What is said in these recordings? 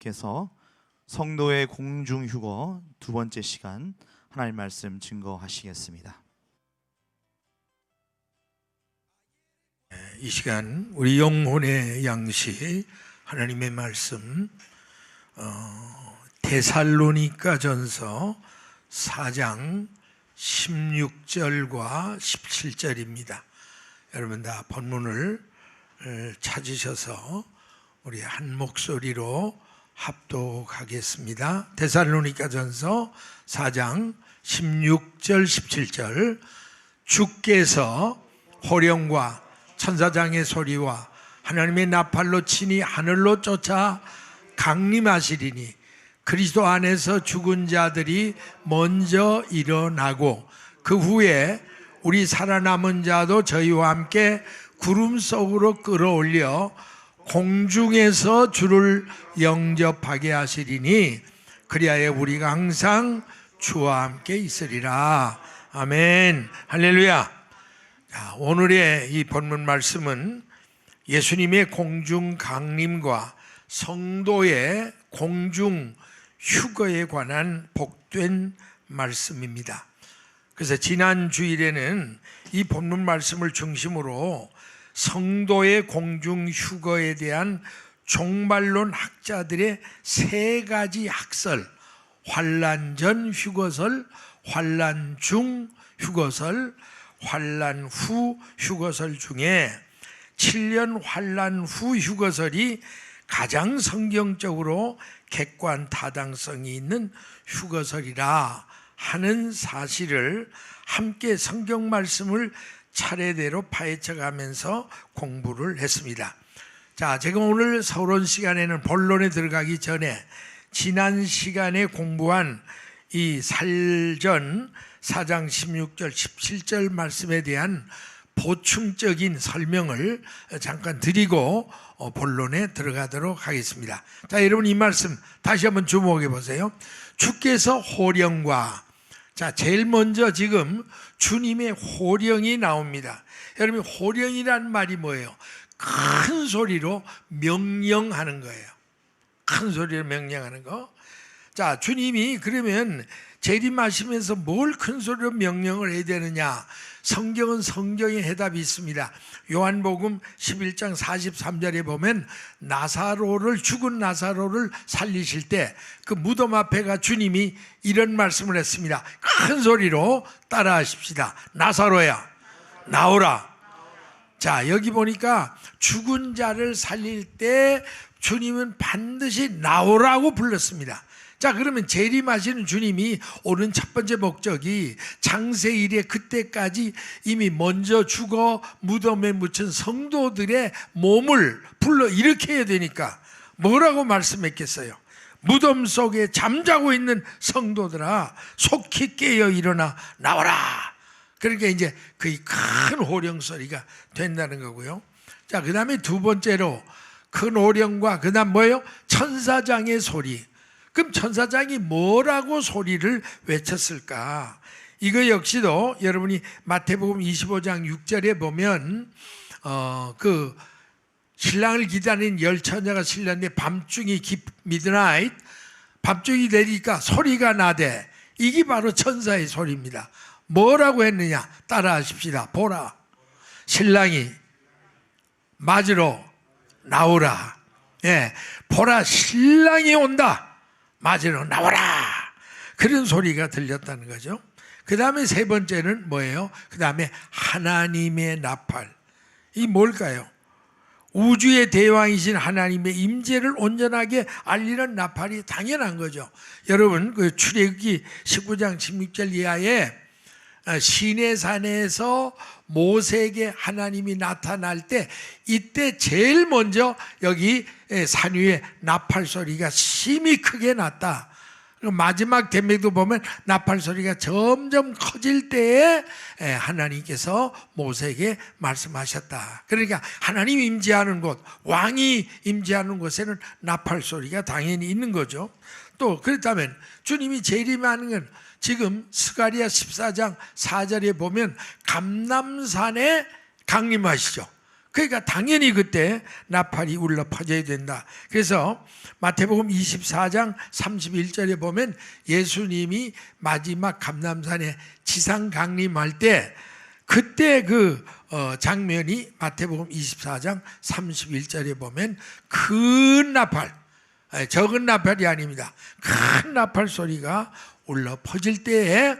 목사님께서 성도의 공중휴거 두 번째 시간 하나님 말씀 증거하시겠습니다. 이 시간 우리 영혼의 양식 하나님의 말씀 데살로니가전서 4장 16절과 17절입니다. 여러분 다 본문을 찾으셔서 우리 한 목소리로 합독하겠습니다. 데살로니가전서 4장 16절 17절 주께서 호령과 천사장의 소리와 하나님의 나팔로 친히 하늘로 쫓아 강림하시리니 그리스도 안에서 죽은 자들이 먼저 일어나고 그 후에 우리 살아남은 자도 저희와 함께 구름 속으로 끌어올려 공중에서 주를 영접하게 하시리니 그리하여 우리가 항상 주와 함께 있으리라. 아멘. 할렐루야. 자, 오늘의 이 본문 말씀은 예수님의 공중 강림과 성도의 공중 휴거에 관한 복된 말씀입니다. 그래서 지난 주일에는 이 본문 말씀을 중심으로 성도의 공중 휴거에 대한 종말론 학자들의 세 가지 학설, 환난 전 휴거설, 환난 중 휴거설, 환난 후 휴거설 중에 7년 환난 후 휴거설이 가장 성경적으로 객관 타당성이 있는 휴거설이라 하는 사실을 함께 성경 말씀을 차례대로 파헤쳐가면서 공부를 했습니다. 자, 제가 오늘 서론 시간에는 본론에 들어가기 전에 지난 시간에 공부한 이 살전 4장 16절 17절 말씀에 대한 보충적인 설명을 잠깐 드리고 본론에 들어가도록 하겠습니다. 자, 여러분 이 말씀 다시 한번 주목해 보세요. 주께서 호령과, 자, 제일 먼저 지금 주님의 호령이 나옵니다. 여러분 호령이란 말이 뭐예요? 큰 소리로 명령하는 거예요. 큰 소리로 명령하는 거. 자, 주님이 그러면 재림하시면서 뭘 큰 소리로 명령을 해야 되느냐? 성경은 성경의 해답이 있습니다. 요한복음 11장 43절에 보면 죽은 나사로를 살리실 때 그 무덤 앞에 가 주님이 이런 말씀을 했습니다. 큰 소리로 따라하십시다. 나사로야, 나오라. 자, 여기 보니까 죽은 자를 살릴 때 주님은 반드시 나오라고 불렀습니다. 자, 그러면 재림하시는 주님이 오는 첫 번째 목적이 장세 이래 그때까지 이미 먼저 죽어 무덤에 묻힌 성도들의 몸을 불러 일으켜야 되니까 뭐라고 말씀했겠어요? 무덤 속에 잠자고 있는 성도들아 속히 깨어 일어나 나와라. 그러니까 이제 그 큰 호령 소리가 된다는 거고요. 자, 그 다음에 두 번째로 큰 호령과 그 다음 뭐예요? 천사장의 소리. 그럼 천사장이 뭐라고 소리를 외쳤을까? 이거 역시도 여러분이 마태복음 25장 6절에 보면 그 신랑을 기다리는 열 처녀가 실렸는데 밤중이 미드나잇, 밤중이 되니까 소리가 나되 이게 바로 천사의 소리입니다. 뭐라고 했느냐? 따라하십시다. 보라, 신랑이 맞으러 나오라. 예, 보라, 신랑이 온다. 맞으러 나와라. 그런 소리가 들렸다는 거죠. 그 다음에 세 번째는 뭐예요? 그 다음에 하나님의 나팔. 이 뭘까요? 우주의 대왕이신 하나님의 임재를 온전하게 알리는 나팔이 당연한 거죠. 여러분 그 출애굽기 19장 16절 이하에 시내산에서 모세에게 하나님이 나타날 때 이때 제일 먼저 여기 산 위에 나팔 소리가 심히 크게 났다. 마지막 대목도 보면 나팔 소리가 점점 커질 때에 하나님께서 모세에게 말씀하셨다. 그러니까 하나님 임재하는 곳, 왕이 임재하는 곳에는 나팔 소리가 당연히 있는 거죠. 또 그렇다면 주님이 재림하는 건 지금 스가랴 14장 4절에 보면 감람산에 강림하시죠. 그러니까 당연히 그때 나팔이 울려 퍼져야 된다. 그래서 마태복음 24장 31절에 보면 예수님이 마지막 감람산에 지상 강림할 때 그때 그 장면이 마태복음 24장 31절에 보면 큰 나팔, 적은 나팔이 아닙니다. 큰 나팔 소리가 울려 퍼질 때에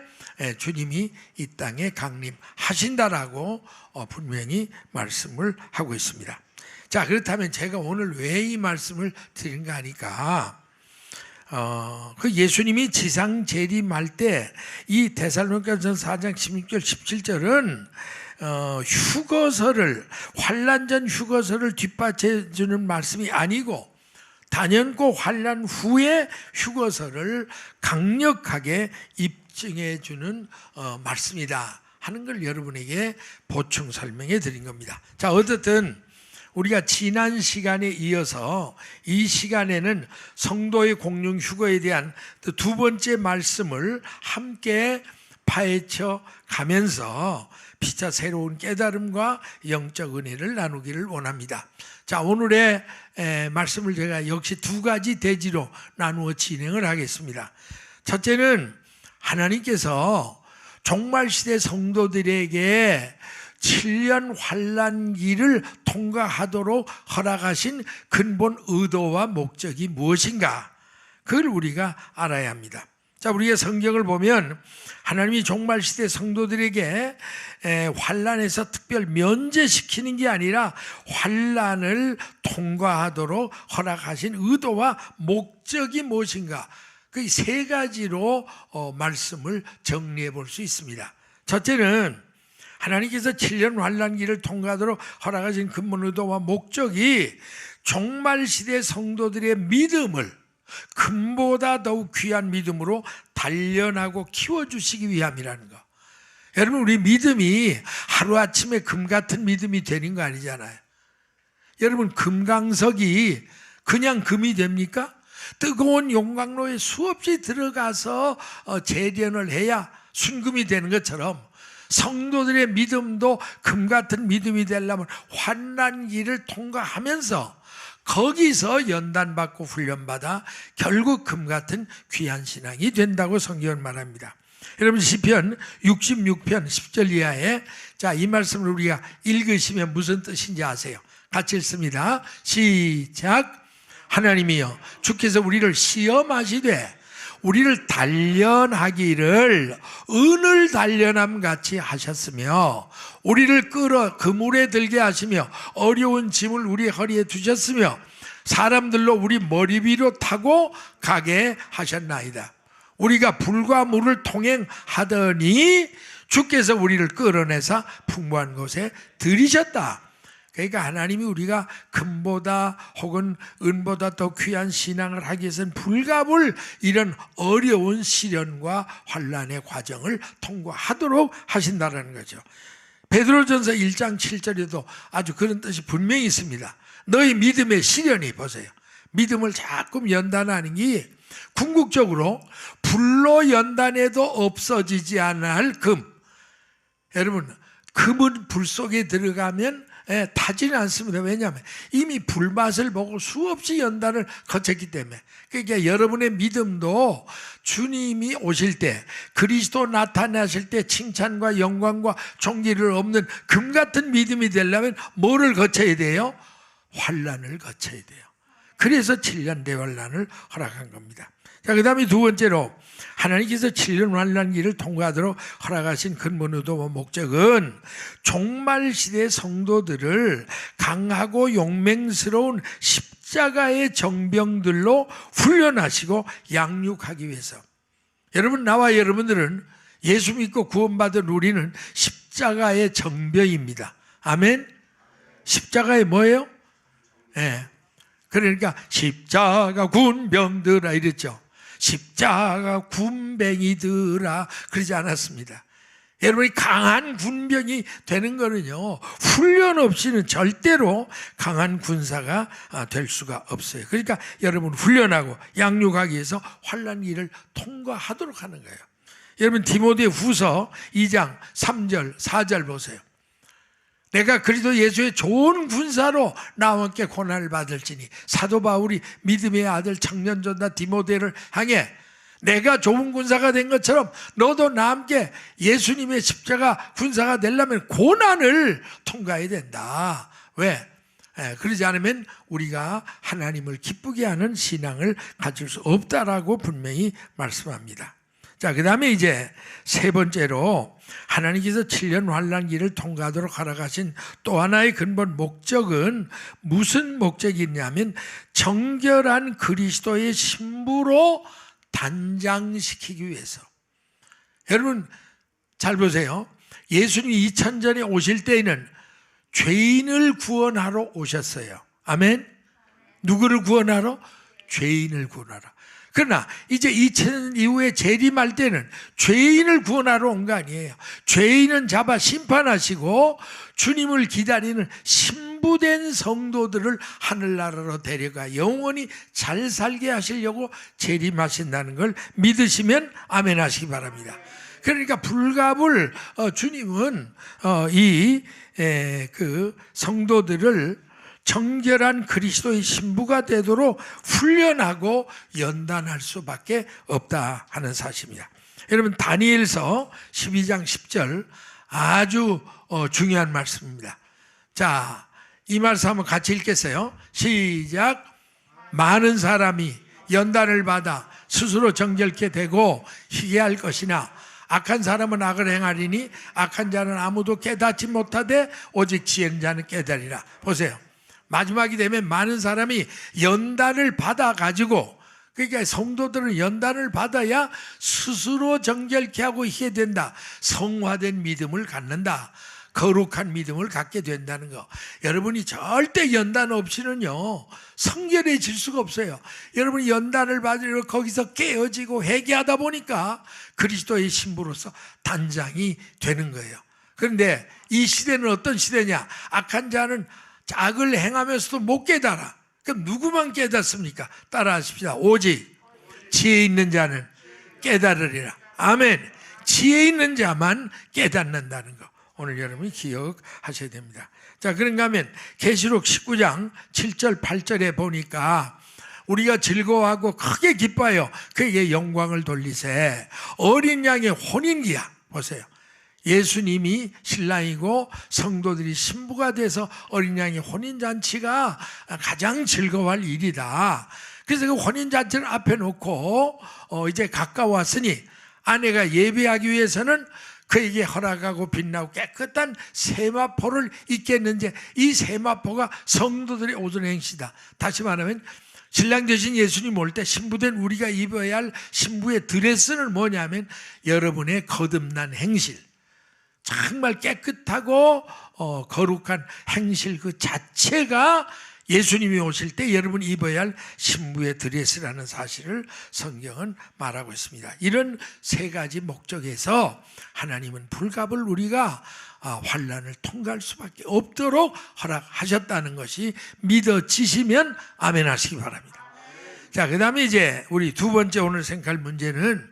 주님이 이 땅에 강림하신다라고 분명히 말씀을 하고 있습니다. 자, 그렇다면 제가 오늘 왜 이 말씀을 드린가 하니까 그 예수님이 지상 재림할 때 이 데살로니가전서 4장 16절 17절은 휴거서를 환난 전 휴거서를 뒷받쳐 주는 말씀이 아니고 단연코 환난 후에 휴거서를 강력하게 입증해 주는 말씀이다 하는 걸 여러분에게 보충 설명해 드린 겁니다. 자, 어쨌든 우리가 지난 시간에 이어서 이 시간에는 성도의 공중 휴거에 대한 두 번째 말씀을 함께 파헤쳐 가면서 피차 새로운 깨달음과 영적 은혜를 나누기를 원합니다. 자, 오늘의 말씀을 제가 역시 두 가지 대지로 나누어 진행을 하겠습니다. 첫째는 하나님께서 종말시대 성도들에게 7년 환난기를 통과하도록 허락하신 근본 의도와 목적이 무엇인가? 그걸 우리가 알아야 합니다. 자, 우리가 성경을 보면 하나님이 종말시대 성도들에게 환난에서 특별 면제시키는 게 아니라 환난을 통과하도록 허락하신 의도와 목적이 무엇인가? 그 세 가지로 말씀을 정리해 볼 수 있습니다. 첫째는 하나님께서 7년 환난기를 통과하도록 허락하신 근본 의도와 목적이 종말시대 성도들의 믿음을 금보다 더욱 귀한 믿음으로 단련하고 키워주시기 위함이라는 거. 여러분, 우리 믿음이 하루아침에 금 같은 믿음이 되는 거 아니잖아요. 여러분, 금강석이 그냥 금이 됩니까? 뜨거운 용광로에 수없이 들어가서 재련을 해야 순금이 되는 것처럼 성도들의 믿음도 금 같은 믿음이 되려면 환난기를 통과하면서 거기서 연단받고 훈련받아 결국 금 같은 귀한 신앙이 된다고 성경은 말합니다. 여러분, 시편 66편 10절 이하에 자, 이 말씀을 우리가 읽으시면 무슨 뜻인지 아세요? 같이 읽습니다. 시작. 하나님이여, 주께서 우리를 시험하시되 우리를 단련하기를 은을 단련함 같이 하셨으며 우리를 끌어 그물에 들게 하시며 어려운 짐을 우리 허리에 두셨으며 사람들로 우리 머리 위로 타고 가게 하셨나이다. 우리가 불과 물을 통행하더니 주께서 우리를 끌어내사 풍부한 곳에 들이셨다. 그러니까 하나님이 우리가 금보다 혹은 은보다 더 귀한 신앙을 하기 위해서는 불가불 이런 어려운 시련과 환난의 과정을 통과하도록 하신다는 거죠. 베드로전서 1장 7절에도 아주 그런 뜻이 분명히 있습니다. 너희 믿음의 시련이, 보세요, 믿음을 자꾸 연단하는 게 궁극적으로 불로 연단해도 없어지지 않을 금. 여러분, 금은 불 속에 들어가면 타지는 않습니다. 왜냐하면 이미 불맛을 보고 수없이 연단을 거쳤기 때문에. 그러니까 여러분의 믿음도 주님이 오실 때, 그리스도 나타나실 때 칭찬과 영광과 존귀를 얻는 금 같은 믿음이 되려면 뭐를 거쳐야 돼요? 환난을 거쳐야 돼요. 그래서 7년 대환난을 허락한 겁니다. 자, 그 다음에 두 번째로 하나님께서 7년 환난기를 통과하도록 허락하신 근본 의도와 목적은 종말시대 성도들을 강하고 용맹스러운 십자가의 정병들로 훈련하시고 양육하기 위해서. 여러분, 나와 여러분들은 예수 믿고 구원받은 우리는 십자가의 정병입니다. 아멘? 십자가의 뭐예요? 그러니까 십자가 군병들아 이랬죠. 십자가 군뱅이들아 그러지 않았습니다. 여러분이 강한 군병이 되는 거는요, 훈련 없이는 절대로 강한 군사가 될 수가 없어요. 그러니까 여러분 훈련하고 양육하기 위해서 환난기를 통과하도록 하는 거예요. 여러분, 디모데 후서 2장 3절 4절 보세요. 내가 그리스도 예수의 좋은 군사로 나와 함께 고난을 받을지니, 사도 바울이 믿음의 아들 청년 전사 디모데를 향해 내가 좋은 군사가 된 것처럼 너도 나와 함께 예수님의 십자가 군사가 되려면 고난을 통과해야 된다. 왜? 그러지 않으면 우리가 하나님을 기쁘게 하는 신앙을 가질 수 없다라고 분명히 말씀합니다. 자, 그 다음에 이제 세 번째로 하나님께서 7년 환란기를 통과하도록 허락하신 또 하나의 근본 목적은 무슨 목적이 있냐면 정결한 그리스도의 신부로 단장시키기 위해서. 여러분 잘 보세요. 예수님이 2000전에 오실 때에는 죄인을 구원하러 오셨어요. 아멘. 누구를 구원하러? 죄인을 구원하러. 그러나 이제 2000년 이후에 재림할 때는 죄인을 구원하러 온 거 아니에요. 죄인은 잡아 심판하시고 주님을 기다리는 신부된 성도들을 하늘나라로 데려가 영원히 잘 살게 하시려고 재림하신다는 걸 믿으시면 아멘 하시기 바랍니다. 그러니까 불갑을 주님은 그 성도들을 정결한 그리스도의 신부가 되도록 훈련하고 연단할 수밖에 없다 하는 사실입니다. 여러분 다니엘서 12장 10절 아주 중요한 말씀입니다. 자, 이 말씀 한번 같이 읽겠어요. 시작. 많은 사람이 연단을 받아 스스로 정결케 되고 희귀할 것이나 악한 사람은 악을 행하리니 악한 자는 아무도 깨닫지 못하되 오직 지혜는 자는 깨달으리라. 보세요. 마지막이 되면 많은 사람이 연단을 받아가지고, 그러니까 성도들은 연단을 받아야 스스로 정결케 하고 희게 된다. 성화된 믿음을 갖는다. 거룩한 믿음을 갖게 된다는 거. 여러분이 절대 연단 없이는요 성결해질 수가 없어요. 여러분이 연단을 받으려 거기서 깨어지고 회개하다 보니까 그리스도의 신부로서 단장이 되는 거예요. 그런데 이 시대는 어떤 시대냐? 악한 자는 악을 행하면서도 못 깨달아. 그럼 누구만 깨닫습니까? 따라하십시다. 오직 지혜 있는 자는 깨달으리라. 아멘. 지혜 있는 자만 깨닫는다는 거. 오늘 여러분이 기억하셔야 됩니다. 자, 그런가 하면 계시록 19장 7절 8절에 보니까 우리가 즐거워하고 크게 기뻐하여 그에게 영광을 돌리세. 어린 양의 혼인기야. 보세요. 예수님이 신랑이고 성도들이 신부가 돼서 어린 양의 혼인잔치가 가장 즐거워할 일이다. 그래서 그 혼인잔치를 앞에 놓고 이제 가까웠으니 아내가 예배하기 위해서는 그에게 허락하고 빛나고 깨끗한 세마포를 입겠는지, 이 세마포가 성도들의 옷을 행시다. 다시 말하면 신랑 되신 예수님 올 때 신부된 우리가 입어야 할 신부의 드레스는 뭐냐면 여러분의 거듭난 행실, 정말 깨끗하고 거룩한 행실 그 자체가 예수님이 오실 때 여러분이 입어야 할 신부의 드레스라는 사실을 성경은 말하고 있습니다. 이런 세 가지 목적에서 하나님은 불갑을 우리가 환난을 통과할 수밖에 없도록 허락하셨다는 것이 믿어지시면 아멘 하시기 바랍니다. 자, 그 다음에 이제 우리 두 번째 오늘 생각할 문제는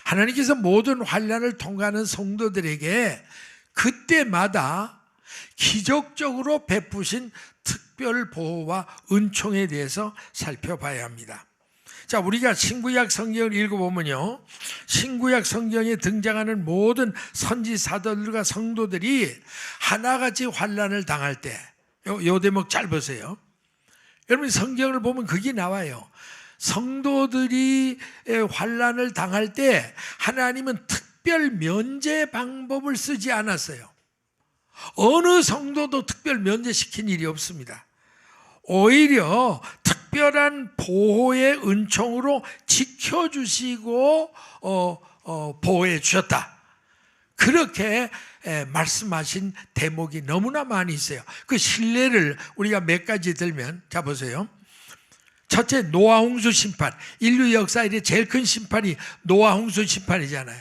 하나님께서 모든 환난을 통과하는 성도들에게 그때마다 기적적으로 베푸신 특별 보호와 은총에 대해서 살펴봐야 합니다. 자, 우리가 신구약 성경을 읽어보면요, 신구약 성경에 등장하는 모든 선지사들과 성도들이 하나같이 환난을 당할 때, 요 대목 잘 보세요. 여러분 성경을 보면 그게 나와요. 성도들이 환난을 당할 때 하나님은 특별 면제 방법을 쓰지 않았어요. 어느 성도도 특별 면제시킨 일이 없습니다. 오히려 특별한 보호의 은총으로 지켜주시고 보호해 주셨다. 그렇게 말씀하신 대목이 너무나 많이 있어요. 그 신뢰를 우리가 몇 가지 들면, 자 보세요. 첫째, 노아 홍수 심판. 인류 역사에 제일 큰 심판이 노아 홍수 심판이잖아요.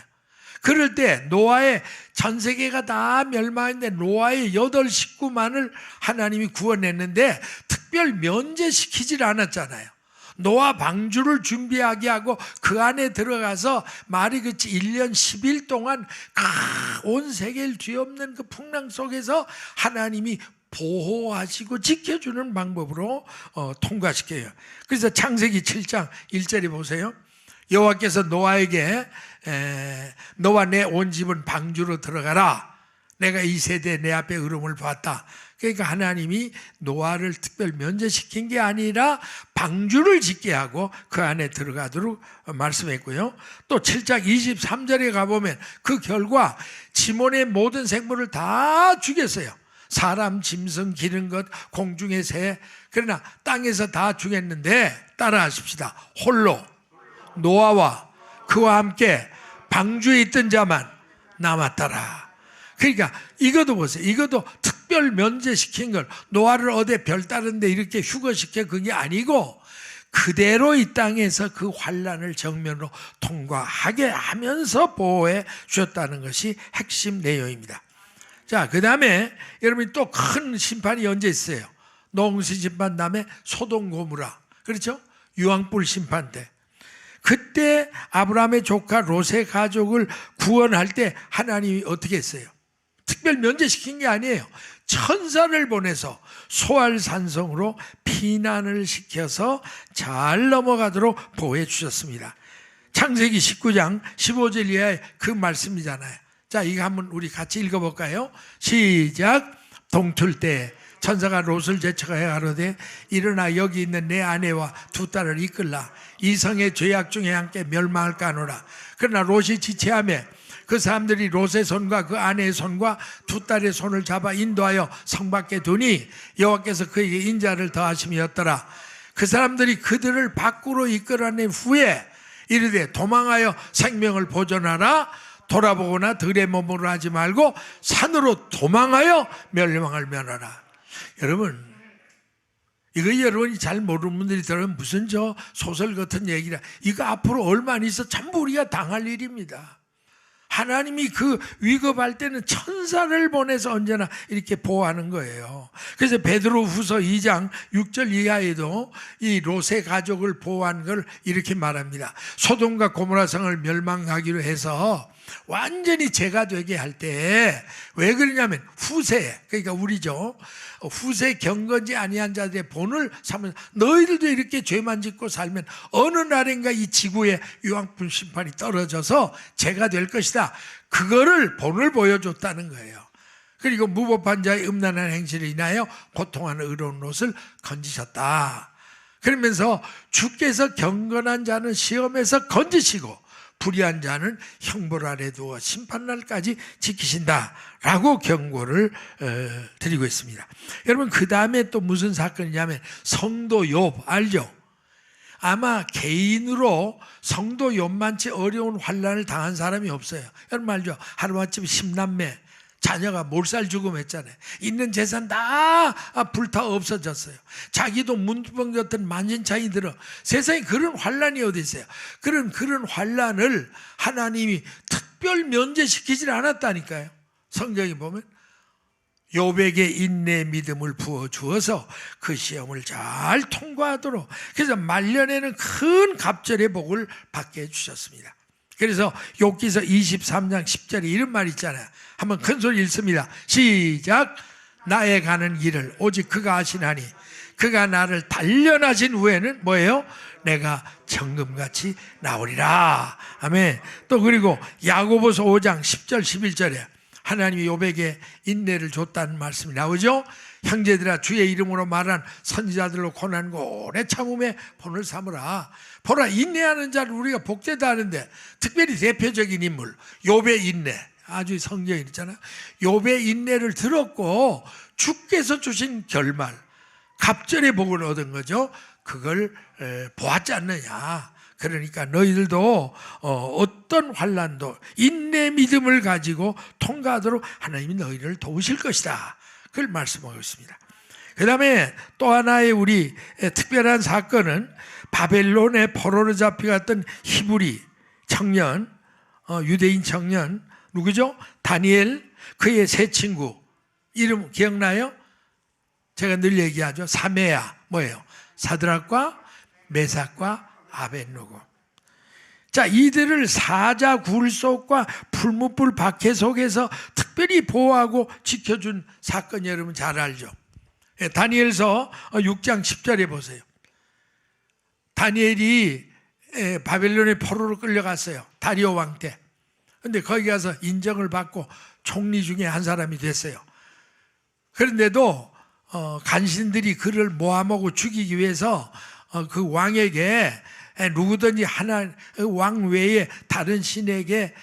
그럴 때 노아의 전 세계가 다 멸망했는데 노아의 8 식구만을 하나님이 구원했는데 특별 면제시키질 않았잖아요. 노아 방주를 준비하게 하고 그 안에 들어가서 말이 그치 1년 10일 동안 온 세계를 뒤엎는 그 풍랑 속에서 하나님이 보호하시고 지켜주는 방법으로 통과시켜요. 그래서 창세기 7장 1절에 보세요. 여호와께서 노아에게 너와 내 온 집은 방주로 들어가라. 내가 이 세대에 내 앞에 으름을 봤다. 그러니까 하나님이 노아를 특별 면제시킨 게 아니라 방주를 짓게 하고 그 안에 들어가도록 말씀했고요. 또 7장 23절에 가보면 그 결과 지몬의 모든 생물을 다 죽였어요. 사람, 짐승, 기른 것, 공중의 새. 그러나 땅에서 다 죽였는데 따라하십시다. 홀로 노아와 그와 함께 방주에 있던 자만 남았더라. 그러니까 이것도 보세요. 이것도 특별 면제시킨 걸 노아를 어디 별다른 데 이렇게 휴거시켜 그게 아니고 그대로 이 땅에서 그 환난을 정면으로 통과하게 하면서 보호해 주셨다는 것이 핵심 내용입니다. 자, 그 다음에 여러분이 또 큰 심판이 언제 있어요? 농시 심판 다음에 소돔 고모라. 그렇죠? 유황불 심판 때. 그때 아브라함의 조카 롯의 가족을 구원할 때 하나님이 어떻게 했어요? 특별 면제시킨 게 아니에요. 천사를 보내서 소알산성으로 피난을 시켜서 잘 넘어가도록 보호해 주셨습니다. 창세기 19장 15절 이하의 그 말씀이잖아요. 자, 이거 한번 우리 같이 읽어볼까요? 시작. 동틀 때 천사가 롯을 제쳐가야 가로되 일어나 여기 있는 내 아내와 두 딸을 이끌라. 이 성의 죄악 중에 함께 멸망할까 하노라. 그러나 롯이 지체하며 그 사람들이 롯의 손과 그 아내의 손과 두 딸의 손을 잡아 인도하여 성 밖에 두니 여호와께서 그에게 인자를 더하심이었더라. 그 사람들이 그들을 밖으로 이끌어낸 후에 이르되 도망하여 생명을 보존하라. 돌아보거나 들에 머무르 하지 말고 산으로 도망하여 멸망을 면하라. 여러분, 이거 여러분이 잘 모르는 분들이 들으면 무슨 저 소설 같은 얘기라. 이거 앞으로 얼마 안 있어 전부 우리가 당할 일입니다. 하나님이 그 위급할 때는 천사를 보내서 언제나 이렇게 보호하는 거예요. 그래서 베드로후서 2장 6절 이하에도 이 롯의 가족을 보호한 걸 이렇게 말합니다. 소돔과 고모라 성을 멸망하기로 해서 완전히 죄가 되게 할 때 왜 그러냐면 후세, 그러니까 우리죠. 후세 경건지 아니한 자들의 본을 삼으면서 너희들도 이렇게 죄만 짓고 살면 어느 날인가 이 지구에 유황불 심판이 떨어져서 죄가 될 것이다. 그거를 본을 보여줬다는 거예요. 그리고 무법한 자의 음란한 행실을 인하여 고통하는 의로운 롯을 건지셨다. 그러면서 주께서 경건한 자는 시험에서 건지시고 불의한 자는 형벌 아래 두어 심판날까지 지키신다라고 경고를 드리고 있습니다. 여러분, 그 다음에 또 무슨 사건이냐면 성도 욥 알죠? 아마 개인으로 성도 욥만치 어려운 환난을 당한 사람이 없어요. 여러분 알죠? 하루아침 10남매 자녀가 몰살 죽음했잖아요. 있는 재산 다 불타 없어졌어요. 자기도 문두병 같은 만신창이 들어. 세상에 그런 환난이 어디 있어요? 그런 환난을 하나님이 특별 면제시키질 않았다니까요. 성경에 보면 욥에게 인내 믿음을 부어 주어서 그 시험을 잘 통과하도록, 그래서 말년에는 큰 갑절의 복을 받게 해주셨습니다. 그래서 욥기서 23장 10절에 이런 말 있잖아요. 한번 큰 소리 읽습니다. 시작. 나의 가는 길을 오직 그가 아시나니 그가 나를 단련하신 후에는 뭐예요? 내가 정금같이 나오리라. 아멘. 또 그리고 야고보서 5장 10절 11절에 하나님이 욥에게 인내를 줬다는 말씀이 나오죠. 형제들아, 주의 이름으로 말한 선지자들로 고난고 오래 참음에 본을 삼으라. 보라, 인내하는 자를 우리가 복되다 하는데 특별히 대표적인 인물 욥의 인내, 아주 성경에 있잖아요. 욥의 인내를 들었고 주께서 주신 결말, 갑절의 복을 얻은 거죠. 그걸 보았지 않느냐. 그러니까 너희들도 어떤 환난도 인내 믿음을 가지고 통과하도록 하나님이 너희를 도우실 것이다. 그걸 말씀하고 있습니다. 그 다음에 또 하나의 우리 특별한 사건은 바벨론의 포로로 잡혀갔던 히브리 청년, 유대인 청년 누구죠? 다니엘, 그의 세 친구 이름 기억나요? 제가 늘 얘기하죠. 사메야 뭐예요? 사드락과 메삭과 아벳누고. 자, 이들을 사자 굴 속과 풀무불 박해 속에서 특별히 보호하고 지켜준 사건 여러분 잘 알죠. 다니엘서 6장 10절에 보세요. 다니엘이 바벨론의 포로로 끌려갔어요. 다리오 왕 때. 근데 거기 가서 인정을 받고 총리 중에 한 사람이 됐어요. 그런데도 간신들이 그를 모함하고 죽이기 위해서 그 왕에게 누구든지 하나 왕 외에 다른 신에게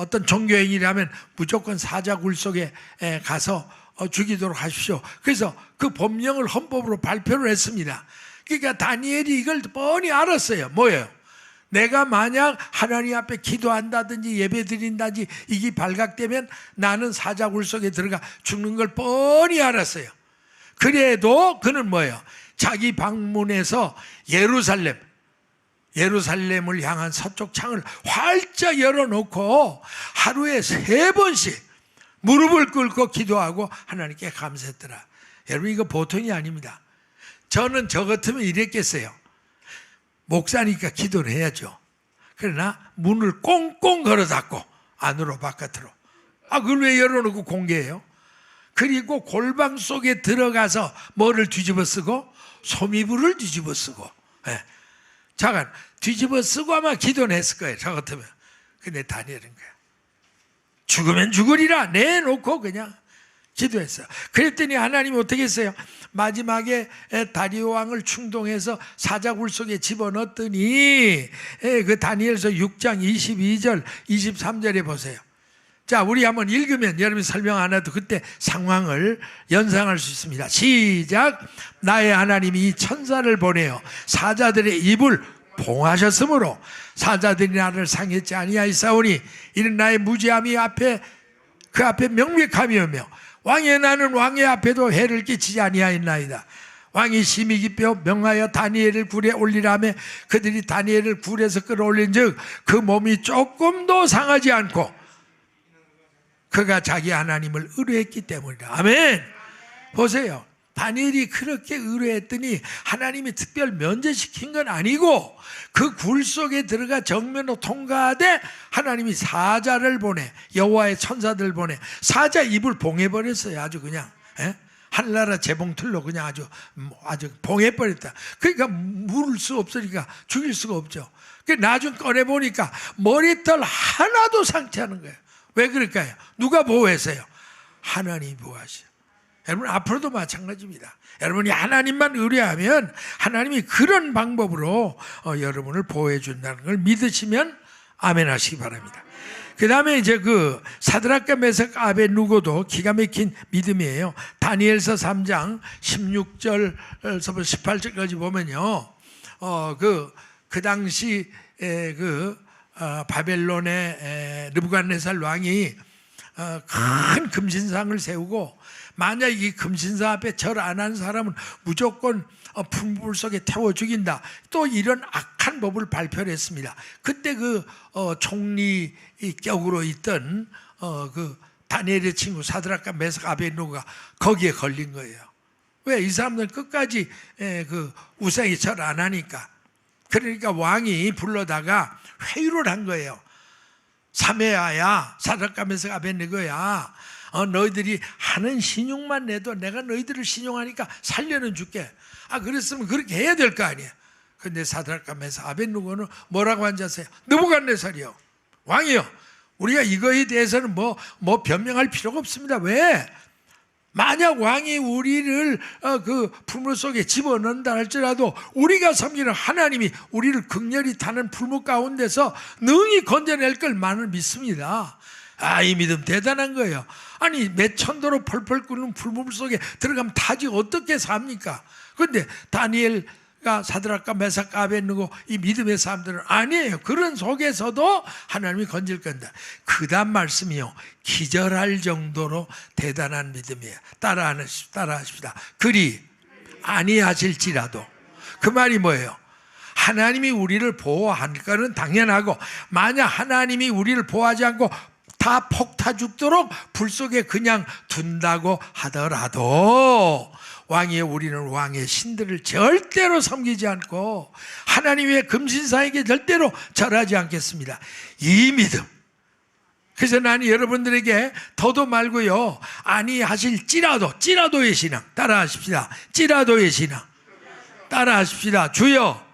어떤 종교행위라면 무조건 사자굴 속에 가서 죽이도록 하십시오. 그래서 그 법령을 헌법으로 발표를 했습니다. 그러니까 다니엘이 이걸 뻔히 알았어요. 뭐예요? 내가 만약 하나님 앞에 기도한다든지 예배드린다든지 이게 발각되면 나는 사자굴 속에 들어가 죽는 걸 뻔히 알았어요. 그래도 그는 뭐예요? 자기 방문에서 예루살렘을 향한 서쪽 창을 활짝 열어놓고 하루에 3번씩 무릎을 꿇고 기도하고 하나님께 감사했더라. 여러분 이거 보통이 아닙니다. 저는 저 같으면 이랬겠어요. 목사니까 기도를 해야죠. 그러나 문을 꽁꽁 걸어 닫고 안으로 바깥으로. 그걸 왜 열어놓고 공개해요? 그리고 골방 속에 들어가서 뭐를 뒤집어 쓰고? 소미불을 뒤집어 쓰고. 잠깐 뒤집어 쓰고 아마 기도는 했을 거예요. 저 같으면. 근데 다니엘은 거야. 죽으면 죽으리라 내놓고 그냥 기도했어요. 그랬더니 하나님이 어떻게 했어요? 마지막에 다리오 왕을 충동해서 사자굴 속에 집어넣었더니 그 다니엘서 6장 22절 23절에 보세요. 자, 우리 한번 읽으면 여러분이 설명 안 해도 그때 상황을 연상할 수 있습니다. 시작. 나의 하나님이 이 천사를 보내어 사자들의 입을 봉하셨으므로 사자들이 나를 상했지 아니하였사오니 이는 나의 무지함이 그 앞에 명백함이오며 왕의 나는 왕의 앞에도 해를 끼치지 아니하였나이다. 왕이 심히 기뻐 명하여 다니엘을 굴에 올리라며 그들이 다니엘을 굴에서 끌어올린 즉 그 몸이 조금도 상하지 않고 그가 자기 하나님을 의뢰했기 때문이다. 아멘. 보세요. 다니엘이 그렇게 의뢰했더니 하나님이 특별 면제시킨 건 아니고 그 굴 속에 들어가 정면으로 통과하되 하나님이 사자를 보내, 여호와의 천사들 보내 사자 입을 봉해버렸어요. 아주 그냥 한나라 재봉틀로 그냥 아주 봉해버렸다. 그러니까 물을 수 없으니까 죽일 수가 없죠. 나중 꺼내보니까 머리털 하나도 상치 않은 거예요. 왜 그럴까요? 누가 보호했어요? 하나님이 보호하셔요. 여러분 앞으로도 마찬가지입니다. 여러분이 하나님만 의뢰하면 하나님이 그런 방법으로 여러분을 보호해 준다는 걸 믿으시면 아멘 하시기 바랍니다. 그 다음에 이제 그 사드락과 메삭 아벳누고도 기가 막힌 믿음이에요. 다니엘서 3장 16절에서 18절까지 보면요. 그 당시 바벨론의 느부갓네살 왕이 큰 금신상을 세우고 만약 이 금신상 앞에 절 안 하는 사람은 무조건 풀물 속에 태워 죽인다. 또 이런 악한 법을 발표를 했습니다. 그때 그 총리 격으로 있던 그 다니엘의 친구 사드락과 메삭 아벳누고가 거기에 걸린 거예요. 왜? 이 사람들은 끝까지 그 우상에 절 안 하니까. 그러니까 왕이 불러다가 회유를 한 거예요. 사메야야, 사드락과 메삭 아벳느고야, 너희들이 하는 신용만 내도 내가 너희들을 신용하니까 살려는 줄게. 그랬으면 그렇게 해야 될 거 아니야. 근데 사드락과 메삭 아벳느고는 뭐라고 앉았어요? 느부갓네살이요, 왕이요, 우리가 이거에 대해서는 뭐 변명할 필요가 없습니다. 왜? 만약 왕이 우리를 그 풀물 속에 집어넣는다 할지라도 우리가 섬기는 하나님이 우리를 극렬히 타는 풀물 가운데서 능히 건져낼 걸 만을 믿습니다. 이 믿음 대단한 거예요. 아니 몇 천도로 펄펄 끓는 풀물 속에 들어가면 타지 어떻게 삽니까? 그런데 다니엘과 사드락과 메삭 아벳느고 이 믿음의 사람들은 아니에요. 그런 속에서도 하나님이 건질 건다. 그 다음 말씀이요, 기절할 정도로 대단한 믿음이에요. 따라하십시다. 그리 아니하실지라도. 그 말이 뭐예요? 하나님이 우리를 보호할 거는 당연하고 만약 하나님이 우리를 보호하지 않고 다 폭타 죽도록 불 속에 그냥 둔다고 하더라도 왕이여 우리는 왕의 신들을 절대로 섬기지 않고 하나님의 금신상에게 절대로 절하지 않겠습니다. 이 믿음. 그래서 나는 여러분들에게 더도 말고요, 아니 하실지라도, 찌라도의 신앙 따라하십시다. 찌라도의 신앙 따라하십시다. 주여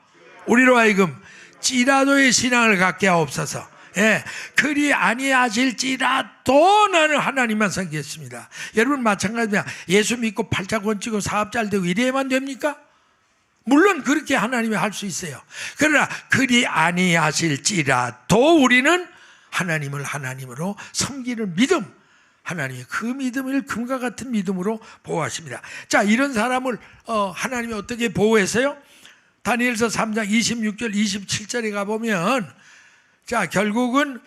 우리로 하여금 찌라도의 신앙을 갖게 하옵소서. 예, 그리 아니하실지라도 나는 하나님만 섬기겠습니다. 여러분 마찬가지입니다. 예수 믿고 팔자 권치고 사업 잘 되고 이래야만 됩니까? 물론 그렇게 하나님이 할 수 있어요. 그러나 그리 아니하실지라도 우리는 하나님을 하나님으로 섬기는 믿음, 하나님의 그 믿음을 금과 같은 믿음으로 보호하십니다. 자, 이런 사람을 하나님이 어떻게 보호했어요? 다니엘서 3장 26절 27절에 가보면, 자, 결국은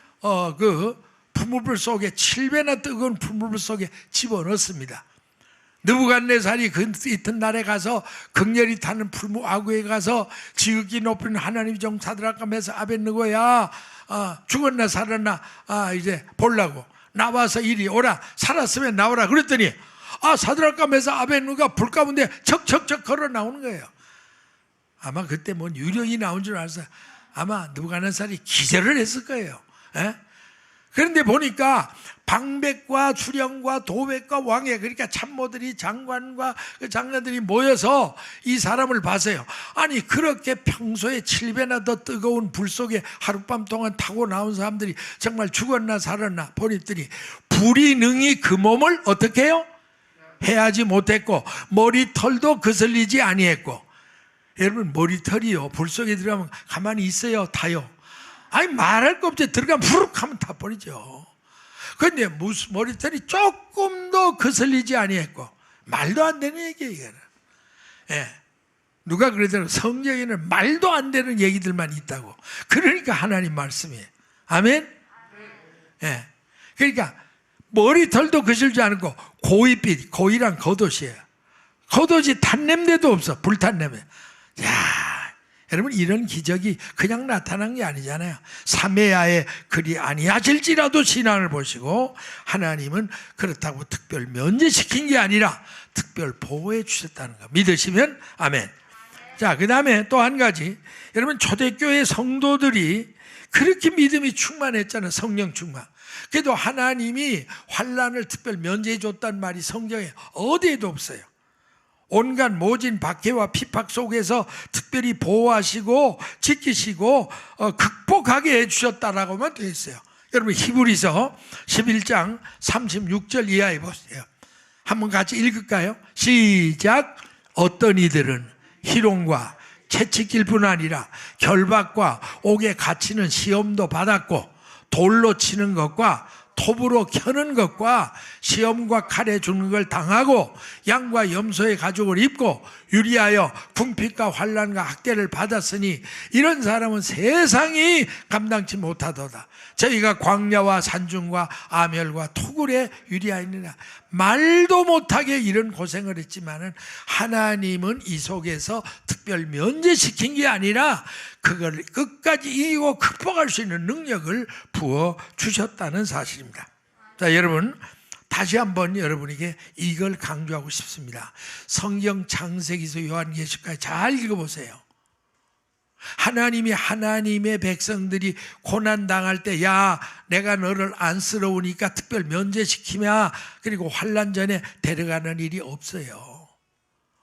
그 풀무불 속에 7배나 뜨거운 풀무불 속에 집어넣습니다. 느부갓네살이 그 이튿날에 가서 극렬히 타는 풀무아구에 가서 지극히 높은 하나님 종 사드락과 메삭 아벳느고야, 죽었나 살았나 이제 보려고 나와서 이리 오라, 살았으면 나오라 그랬더니 사드락과 메삭 아벳느고가 불 가운데 척척척 걸어 나오는 거예요. 아마 그때 뭐 유령이 나온 줄 알았어요. 아마 느부갓네살이 기절을 했을 거예요. 예? 그런데 보니까 방백과 수령과 도백과 왕의, 그러니까 참모들이, 장관과 그 장관들이 모여서 이 사람을 봤어요. 아니 그렇게 평소에 7배나 더 뜨거운 불 속에 하룻밤 동안 타고 나온 사람들이 정말 죽었나 살았나 보니더니 불이 능히 그 몸을 어떻게 해요? 해하지 못했고 머리털도 거슬리지 아니했고. 여러분 머리털이요, 불 속에 들어가면 가만히 있어요, 타요? 아니 말할 거 없지. 들어가면 푸룩 하면 다 버리죠. 그런데 무슨 머리털이 조금도 거슬리지 아니했고. 말도 안 되는 얘기예요, 이거는. 예. 누가 그러더라도 성경에는 말도 안 되는 얘기들만 있다고. 그러니까 하나님 말씀이에요. 아멘? 예. 그러니까 머리털도 거슬지 않고 고이빛, 고이란 겉옷이에요. 겉옷이 탄냄새도 없어. 불탄냄새. 야, 여러분 이런 기적이 그냥 나타난 게 아니잖아요. 삼회야에 그리 아니하실지라도 신앙을 보시고 하나님은 그렇다고 특별 면제시킨 게 아니라 특별 보호해 주셨다는 거 믿으시면 아멘. 자, 그 다음에 또 한 가지, 여러분 초대교회 성도들이 그렇게 믿음이 충만했잖아요. 성령 충만. 그래도 하나님이 환난을 특별 면제해 줬다는 말이 성경에 어디에도 없어요. 온갖 모진 박해와 핍박 속에서 특별히 보호하시고 지키시고 극복하게 해주셨다라고만 되어 있어요. 여러분 히브리서 11장 36절 이하에 보세요. 한번 같이 읽을까요? 시작. 어떤 이들은 희롱과 채찍질 뿐 아니라 결박과 옥에 갇히는 시험도 받았고 돌로 치는 것과 톱으로 켜는 것과 시험과 칼에 죽는 걸 당하고 양과 염소의 가죽을 입고 유리하여 궁핍과 환난과 학대를 받았으니 이런 사람은 세상이 감당치 못하도다. 저희가 광야와 산중과 아멸과 토굴에 유리하였느냐. 말도 못하게 이런 고생을 했지만은 하나님은 이 속에서 특별 면제시킨 게 아니라 그걸 끝까지 이기고 극복할 수 있는 능력을 부어 주셨다는 사실입니다. 자, 여러분 다시 한번 여러분에게 이걸 강조하고 싶습니다. 성경 창세기서 요한계시까지 잘 읽어보세요. 하나님이 하나님의 백성들이 고난당할 때, 야, 내가 너를 안쓰러우니까 특별 면제시키며 그리고 환난 전에 데려가는 일이 없어요.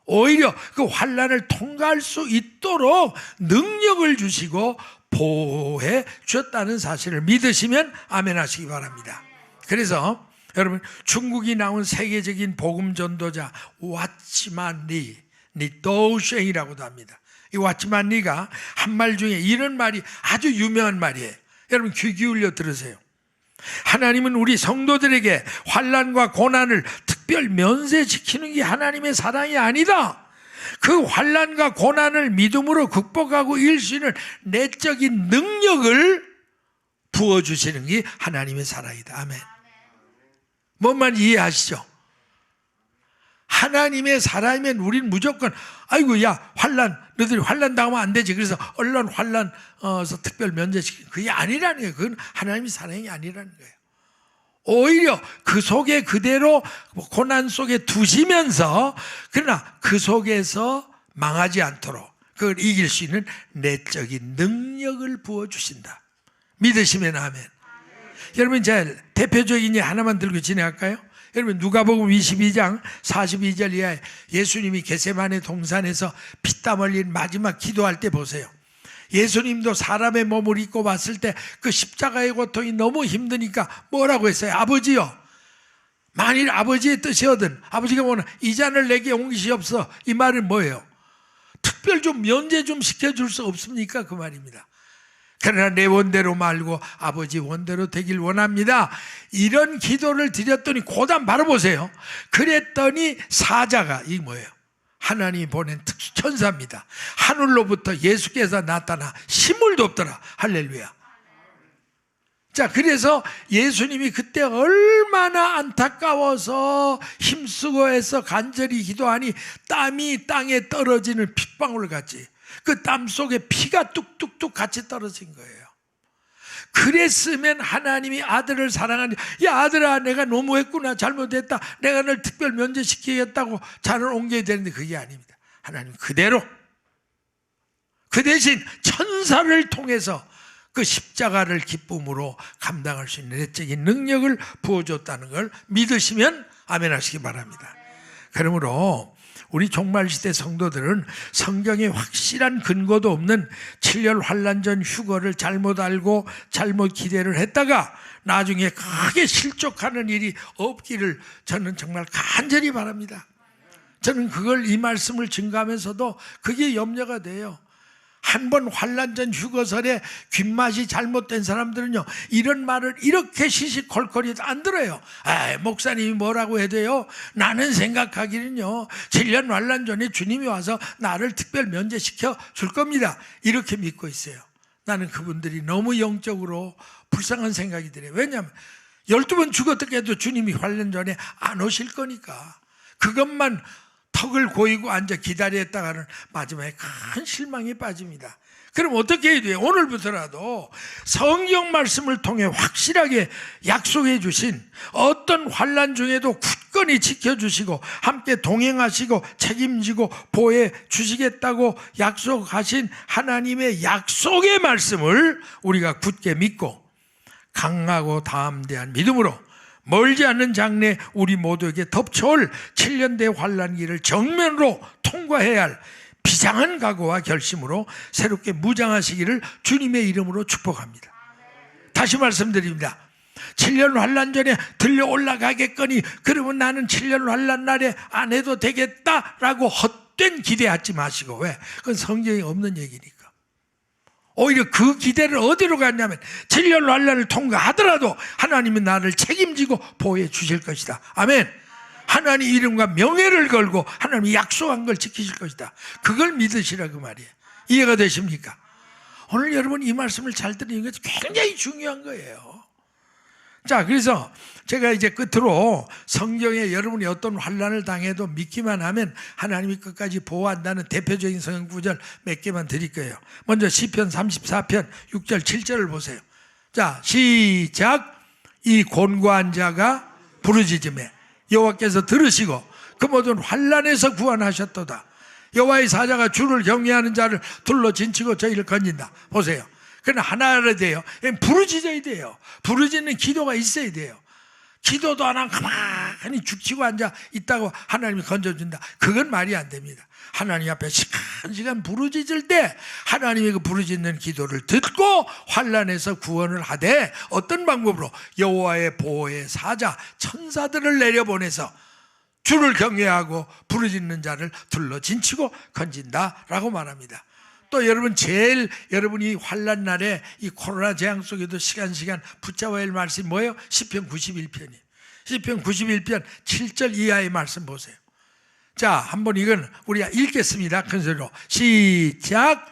오히려 그 환난을 통과할 수 있도록 능력을 주시고 보호해 주셨다는 사실을 믿으시면 아멘 하시기 바랍니다. 그래서 여러분 중국이 나온 세계적인 복음 전도자 왓츠만 리 도우쉥이라고도 합니다. 이 왓츠만 리가 한 말 중에 이런 말이 아주 유명한 말이에요. 여러분 귀 기울여 들으세요. 하나님은 우리 성도들에게 환난과 고난을 특별 면세시키는 게 하나님의 사랑이 아니다. 그 환난과 고난을 믿음으로 극복하고 이길 수 있는 내적인 능력을 부어주시는 게 하나님의 사랑이다. 아멘. 뭔 말인지 이해하시죠? 하나님의 사랑이면 우리는 무조건 아이고 야 환난, 너희들이 환난 당하면 안 되지. 그래서 얼른 환난서 특별 면제시키는 그게 아니라는 거예요. 그건 하나님의 사랑이 아니라는 거예요. 오히려 그 속에 그대로 고난 속에 두시면서 그러나 그 속에서 망하지 않도록 그걸 이길 수 있는 내적인 능력을 부어주신다. 믿으시면 아멘. 여러분 제 대표적인 예 하나만 들고 진행할까요? 여러분 누가복음 22장 42절 이하에 예수님이 겟세마네 동산에서 피땀 흘린 마지막 기도할 때 보세요. 예수님도 사람의 몸을 입고 봤을 때 그 십자가의 고통이 너무 힘드니까 뭐라고 했어요? 아버지요, 만일 아버지의 뜻이거든 아버지가 뭐냐 이 잔을 내게 옮기시옵소서. 이 말은 뭐예요? 특별 좀 면제 좀 시켜줄 수 없습니까? 그 말입니다. 그러나 내 원대로 말고 아버지 원대로 되길 원합니다. 이런 기도를 드렸더니 고단 바로 보세요. 그랬더니 사자가 이 뭐예요? 하나님이 보낸 특수 천사입니다. 하늘로부터 예수께서 나타나 힘을 돕더라. 할렐루야. 자, 그래서 예수님이 그때 얼마나 안타까워서 힘쓰고 해서 간절히 기도하니 땀이 땅에 떨어지는 핏방울 같이 그 땀 속에 피가 뚝뚝뚝 같이 떨어진 거예요. 그랬으면 하나님이 아들을 사랑하니 야 아들아 내가 너무했구나 잘못했다 내가 널 특별 면제시키겠다고 잔을 옮겨야 되는데 그게 아닙니다. 하나님 그대로 그 대신 천사를 통해서 그 십자가를 기쁨으로 감당할 수 있는 내적인 능력을 부어줬다는 걸 믿으시면 아멘 하시기 바랍니다. 그러므로 우리 종말시대 성도들은 성경에 확실한 근거도 없는 7년 환란 전 휴거를 잘못 알고 잘못 기대를 했다가 나중에 크게 실족하는 일이 없기를 저는 정말 간절히 바랍니다. 저는 그걸 이 말씀을 증가하면서도 그게 염려가 돼요. 한 번 환란 전 휴거설에 귓맛이 잘못된 사람들은요 이런 말을 이렇게 시시콜콜이 안 들어요. 목사님이 뭐라고 해도요 나는 생각하기는요 7년 환란 전에 주님이 와서 나를 특별 면제시켜 줄 겁니다. 이렇게 믿고 있어요. 나는 그분들이 너무 영적으로 불쌍한 생각이 들어요. 왜냐하면 12번 죽었다고 해도 주님이 환란 전에 안 오실 거니까 그것만 턱을 고이고 앉아 기다렸다가는 마지막에 큰 실망에 빠집니다. 그럼 어떻게 해야 돼요? 오늘부터라도 성경 말씀을 통해 확실하게 약속해 주신 어떤 환난 중에도 굳건히 지켜주시고 함께 동행하시고 책임지고 보호해 주시겠다고 약속하신 하나님의 약속의 말씀을 우리가 굳게 믿고 강하고 담대한 믿음으로 멀지 않는 장래 우리 모두에게 덮쳐올 7년대 환란기를 정면으로 통과해야 할 비장한 각오와 결심으로 새롭게 무장하시기를 주님의 이름으로 축복합니다. 다시 말씀드립니다. 7년 환란 전에 들려 올라가겠거니 그러면 나는 7년 환란 날에 안 해도 되겠다라고 헛된 기대하지 마시고 왜? 그건 성경에 없는 얘기니까. 오히려 그 기대를 어디로 갔냐면 7년 환란을 통과하더라도 하나님이 나를 책임지고 보호해 주실 것이다. 아멘. 하나님 이름과 명예를 걸고 하나님이 약속한 걸 지키실 것이다. 그걸 믿으시라 그 말이에요. 이해가 되십니까? 오늘 여러분 이 말씀을 잘 들으는 게 굉장히 중요한 거예요. 자, 그래서 제가 이제 끝으로 성경에 여러분이 어떤 환난을 당해도 믿기만 하면 하나님이 끝까지 보호한다는 대표적인 성경 구절 몇 개만 드릴 거예요. 먼저 시편 34편 6절 7절을 보세요. 자, 시작. 이 곤고한 자가 부르짖음에 여호와께서 들으시고 그 모든 환난에서 구원하셨도다. 여호와의 사자가 주를 경외하는 자를 둘러 진치고 저희를 건진다. 보세요. 그러나 하나를 돼요. 부르짖어야 돼요. 부르짖는 기도가 있어야 돼요. 기도도 안 하고 가만히 죽치고 앉아 있다고 하나님이 건져준다. 그건 말이 안 됩니다. 하나님 앞에 시간 부르짖을 때 하나님이 그 부르짖는 기도를 듣고 환난에서 구원을 하되 어떤 방법으로 여호와의 보호의 사자 천사들을 내려보내서 주를 경외하고 부르짖는 자를 둘러 진치고 건진다라고 말합니다. 또 여러분 제일 여러분이 환난 날에 이 코로나 재앙 속에도 시간 붙잡아야 할 말씀이 뭐예요? 시편 91편이에요. 시편 91편 7절 이하의 말씀 보세요. 자, 한번 이건 우리가 읽겠습니다. 큰 소리로 시작.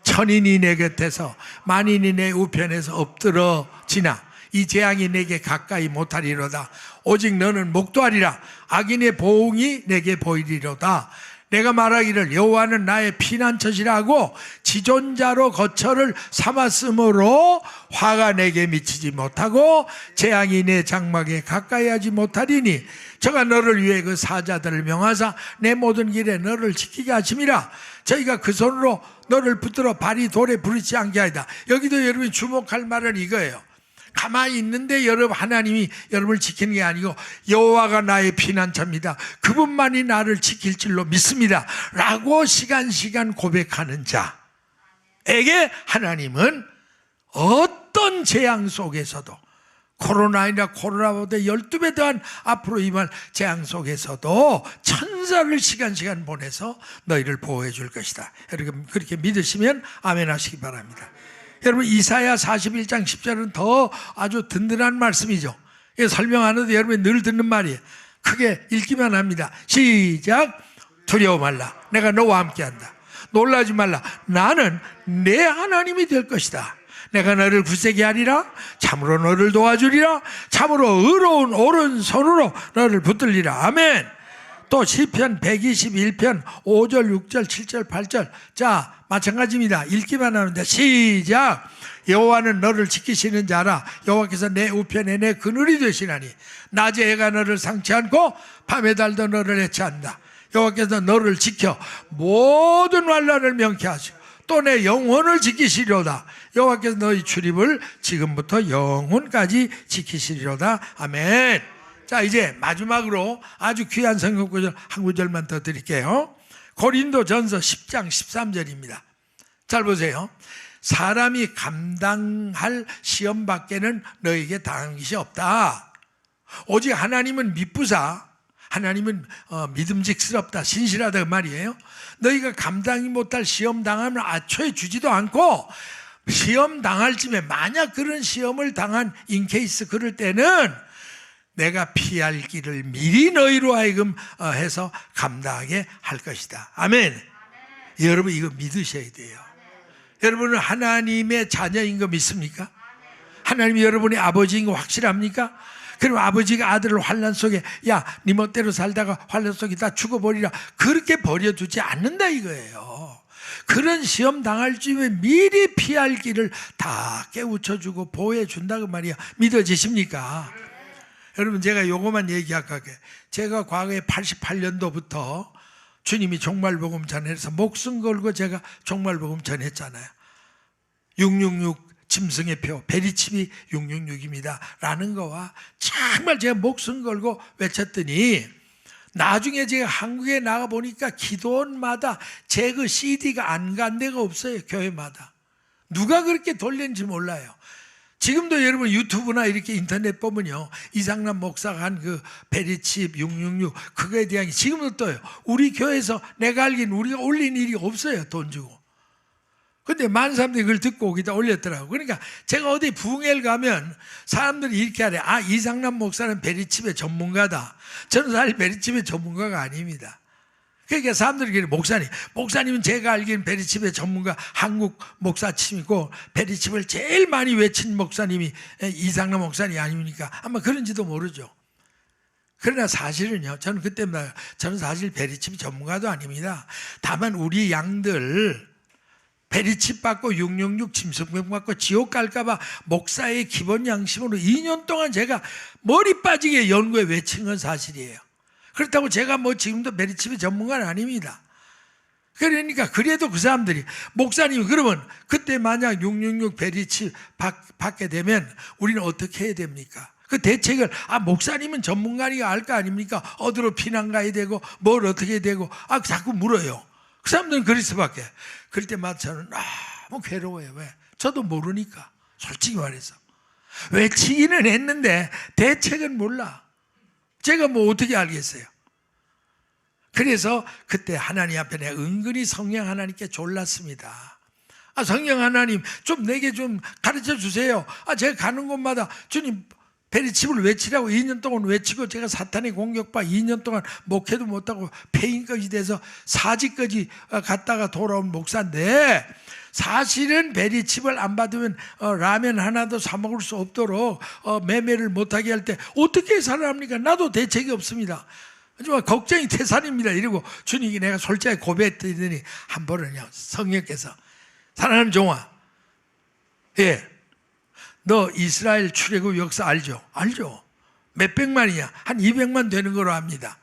천인이 내 곁에서 만인이 내 우편에서 엎드러지나 이 재앙이 내게 가까이 못하리로다. 오직 너는 목도하리라. 악인의 보응이 내게 보이리로다. 내가 말하기를 여호와는 나의 피난처시라고 지존자로 거처를 삼았으므로 화가 내게 미치지 못하고 재앙이 내 장막에 가까이 하지 못하리니 저가 너를 위해 그 사자들을 명하사 내 모든 길에 너를 지키게 하심이라. 저희가 그 손으로 너를 붙들어 발이 돌에 부딪히지 않게 하리다. 여기도 여러분이 주목할 말은 이거예요. 가만히 있는데 여러분 하나님이 여러분을 지키는 게 아니고 여호와가 나의 피난처입니다. 그분만이 나를 지킬 줄로 믿습니다. 라고 시간 고백하는 자에게 하나님은 어떤 재앙 속에서도 코로나이나 코로나보다 12배 더한 앞으로 임할 재앙 속에서도 천사를 시간 보내서 너희를 보호해 줄 것이다. 여러분 그렇게 믿으시면 아멘 하시기 바랍니다. 여러분 이사야 41장 10절은 더 아주 든든한 말씀이죠. 설명 안 해도 여러분이 늘 듣는 말이에요. 크게 읽기만 합니다. 시작. 두려워 말라. 내가 너와 함께한다. 놀라지 말라. 나는 내 하나님이 될 것이다. 내가 너를 굳세게 하리라. 참으로 너를 도와주리라. 참으로 의로운 오른손으로 너를 붙들리라. 아멘. 또 시편 121편 5절 6절 7절 8절 자 마찬가지입니다. 읽기만 하는데 시작. 여호와는 너를 지키시는 자라. 여호와께서 내 우편에 내 그늘이 되시나니 낮에 해가 너를 상치 않고 밤에 달도 너를 해치한다. 여호와께서 너를 지켜 모든 환난을 명케 하시고 또 내 영혼을 지키시리로다. 여호와께서 너희 출입을 지금부터 영혼까지 지키시리로다. 아멘. 자 이제 마지막으로 아주 귀한 성경 구절 한 구절만 더 드릴게요. 고린도전서 10장 13절입니다. 잘 보세요. 사람이 감당할 시험밖에는 너에게 당한 것이 없다. 오직 하나님은 미쁘사 하나님은 믿음직스럽다 신실하다 그 말이에요. 너희가 감당이 못할 시험 당하면 아초에 주지도 않고 시험 당할 쯤에 만약 그런 시험을 당한 인케이스 그럴 때는 내가 피할 길을 미리 너희로 하여금 해서 감당하게 할 것이다. 아멘. 여러분 이거 믿으셔야 돼요. 여러분은 하나님의 자녀인 거 믿습니까? 하나님이 여러분의 아버지인 거 확실합니까? 그럼 아버지가 아들을 환난 속에 야, 네 멋대로 살다가 환난 속에 다 죽어버리라 그렇게 버려두지 않는다 이거예요. 그런 시험 당할 즈음에 미리 피할 길을 다 깨우쳐주고 보호해준다 그 말이야. 믿어지십니까? 여러분 제가 요거만 얘기할게요. 제가 과거에 88년도부터 주님이 종말복음 전해서 목숨 걸고 제가 종말복음 전했잖아요. 666 짐승의 표 베리칩이 666입니다 라는 거와 정말 제가 목숨 걸고 외쳤더니 나중에 제가 한국에 나가 보니까 기도원마다 제 그 CD가 안 간 데가 없어요. 교회마다 누가 그렇게 돌렸는지 몰라요. 지금도 여러분 유튜브나 이렇게 인터넷 보면요 이상남 목사가 한 그 베리칩 666 그거에 대한 지금도 떠요. 우리 교회에서 내가 알기는 우리가 올린 일이 없어요. 돈 주고. 근데 많은 사람들이 그걸 듣고 오기다 올렸더라고요. 그러니까 제가 어디 부흥회를 가면 사람들이 이렇게 하래. 아 이상남 목사는 베리칩의 전문가다. 저는 사실 베리칩의 전문가가 아닙니다. 그러니까 사람들이 그래. 목사님은 제가 알기는 베리칩의 전문가 한국 목사침이고 베리칩을 제일 많이 외친 목사님이 이상남 목사님이 아닙니까? 아마 그런지도 모르죠. 그러나 사실은요 저는 그때마다 저는 사실 베리칩 전문가도 아닙니다. 다만 우리 양들 베리칩 받고 666 짐승병 받고 지옥 갈까봐 목사의 기본 양심으로 2년 동안 제가 머리 빠지게 연구에 외친 건 사실이에요. 그렇다고 제가 뭐 지금도 베리칩의 전문가는 아닙니다. 그러니까 그래도 그 사람들이 목사님이 그러면 그때 만약 666 베리칩 받게 되면 우리는 어떻게 해야 됩니까? 그 대책을 목사님은 전문가니까 알 거 아닙니까? 어디로 피난 가야 되고 뭘 어떻게 해야 되고 자꾸 물어요. 그 사람들은 그럴 수밖에. 그럴 때마다 저는 너무 괴로워요. 왜? 저도 모르니까. 솔직히 말해서. 외치기는 했는데 대책은 몰라. 제가 뭐 어떻게 알겠어요? 그래서 그때 하나님 앞에 내가 은근히 성령 하나님께 졸랐습니다. 성령 하나님 좀 내게 좀 가르쳐 주세요. 제가 가는 곳마다 주님 베리칩을 외치라고 2년 동안 외치고 제가 사탄의 공격받아 2년 동안 목회도 못하고 폐인까지 돼서 사직까지 갔다가 돌아온 목사인데 사실은 베리칩을 안 받으면 라면 하나도 사 먹을 수 없도록 매매를 못하게 할 때 어떻게 살아납니까? 나도 대책이 없습니다. 정말 걱정이 태산입니다. 이러고 주님이 내가 솔직하게 고백했더니 한 번은요, 성령께서 사랑하는 종아, 너 이스라엘 출애굽 역사 알죠? 알죠? 몇백만이야. 한 200만 되는 거로 압니다.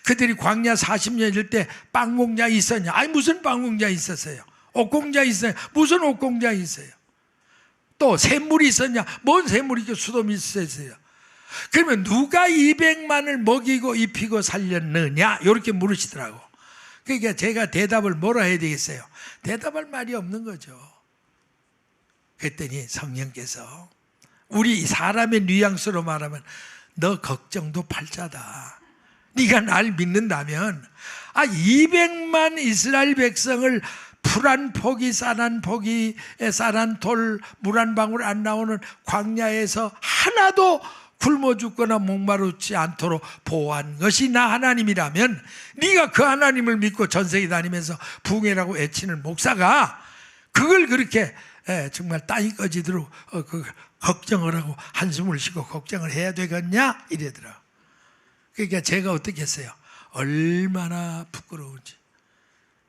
그들이 광야 40년 있을 때 빵 공장 있었냐? 아니 무슨 빵 공장 있었어요? 옷 공장 있어요? 무슨 옷 공장 있어요? 또 샘물이 있었냐? 뭔 샘물이 있고 수돗이 있었어요? 그러면 누가 200만을 먹이고 입히고 살렸느냐? 이렇게 물으시더라고. 그러니까 제가 대답을 뭐라 해야 되겠어요? 대답할 말이 없는 거죠. 그랬더니 성령께서 우리 사람의 뉘앙스로 말하면 너 걱정도 팔자다. 네가 날 믿는다면 200만 이스라엘 백성을 풀 한 포기 쌀 한 포기 쌀 한 돌 물 한 방울 안 나오는 광야에서 하나도 굶어 죽거나 목마르지 않도록 보호한 것이 나 하나님이라면 네가 그 하나님을 믿고 전세계 다니면서 붕해라고 애치는 목사가 그걸 그렇게 정말 땅이 꺼지도록 걱정을 하고 한숨을 쉬고 걱정을 해야 되겠냐 이러더라. 그러니까 제가 어떻게 했어요? 얼마나 부끄러운지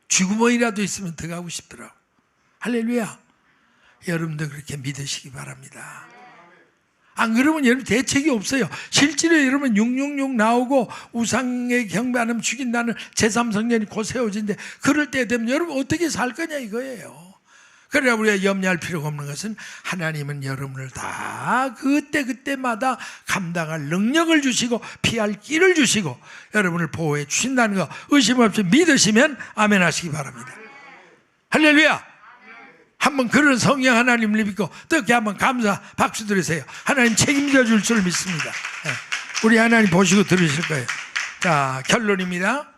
쥐구멍이라도 있으면 들어가고 싶더라고. 할렐루야. 여러분도 그렇게 믿으시기 바랍니다. 안 그러면 여러분 대책이 없어요. 실제로 여러분 666 나오고 우상에 경배하면 죽인다는 제3성전이 곧 세워진데 그럴 때 되면 여러분 어떻게 살 거냐 이거예요. 그러나 우리가 염려할 필요가 없는 것은 하나님은 여러분을 다 그때마다 감당할 능력을 주시고 피할 길을 주시고 여러분을 보호해 주신다는 거 의심 없이 믿으시면 아멘 하시기 바랍니다. 할렐루야. 한번 그런 성령 하나님을 믿고 뜨겁게 한번 감사 박수 드리세요. 하나님 책임져 줄 줄 믿습니다. 우리 하나님 보시고 들으실 거예요. 자, 결론입니다.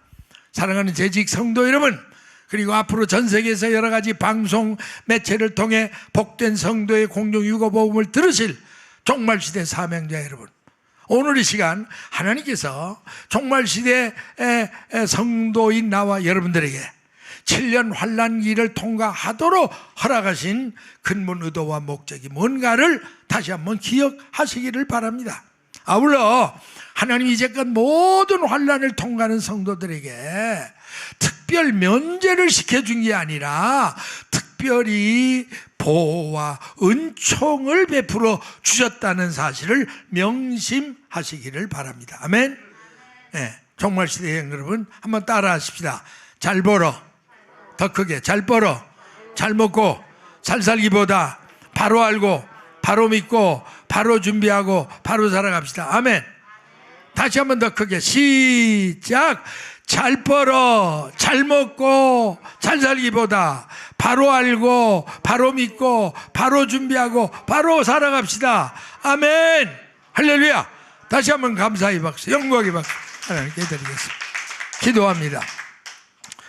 사랑하는 재직 성도 여러분, 그리고 앞으로 전 세계에서 여러 가지 방송 매체를 통해 복된 성도의 공동 유고 복음을 들으실 종말시대 사명자 여러분, 오늘 이 시간 하나님께서 종말시대 성도인 나와 여러분들에게 7년 환난기를 통과하도록 허락하신 근본 의도와 목적이 뭔가를 다시 한번 기억하시기를 바랍니다. 아울러 하나님 이제껏 모든 환난을 통과하는 성도들에게 특별 면제를 시켜준 게 아니라 특별히 보호와 은총을 베풀어 주셨다는 사실을 명심하시기를 바랍니다. 아멘. 네, 종말시대의 여러분 한번 따라 하십시다. 잘 벌어, 더 크게 잘 벌어, 잘 먹고 잘 살기보다 바로 알고 바로 믿고 바로 준비하고 바로 살아갑시다. 아멘. 다시 한번 더 크게 시작. 잘 벌어 잘 먹고 잘 살기보다 바로 알고 바로 믿고 바로 준비하고 바로 살아갑시다. 아멘. 할렐루야. 다시 한번 감사의 박수, 영광의 박수 하나님께 드리겠습니다. 기도합니다.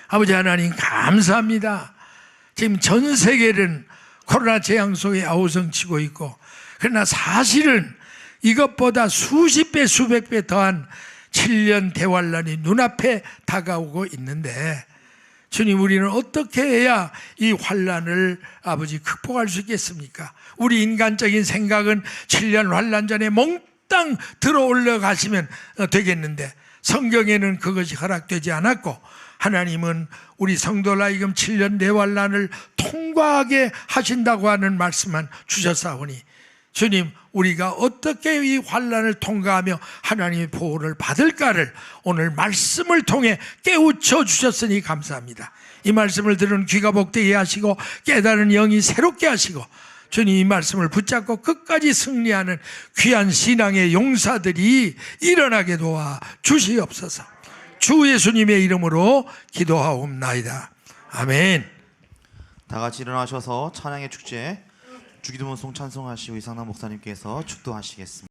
아버지 하나님 감사합니다. 지금 전 세계는 코로나 재앙 속에 아우성치고 있고, 그러나 사실은 이것보다 수십 배 수백 배 더한 7년 대환란이 눈앞에 다가오고 있는데, 주님 우리는 어떻게 해야 이 환란을 아버지 극복할 수 있겠습니까? 우리 인간적인 생각은 7년 환란 전에 몽땅 들어 올라가시면 되겠는데 성경에는 그것이 허락되지 않았고, 하나님은 우리 성도를 하여금 7년 대환란을 통과하게 하신다고 하는 말씀만 주셨사오니, 주님 우리가 어떻게 이 환란을 통과하며 하나님의 보호를 받을까를 오늘 말씀을 통해 깨우쳐 주셨으니 감사합니다. 이 말씀을 들은 귀가 복되게 하시고 깨달은 영이 새롭게 하시고, 주님 이 말씀을 붙잡고 끝까지 승리하는 귀한 신앙의 용사들이 일어나게 도와 주시옵소서. 주 예수님의 이름으로 기도하옵나이다. 아멘. 다 같이 일어나셔서 찬양의 축제 주기도문송 찬송하시고 이상남 목사님께서 축도하시겠습니다.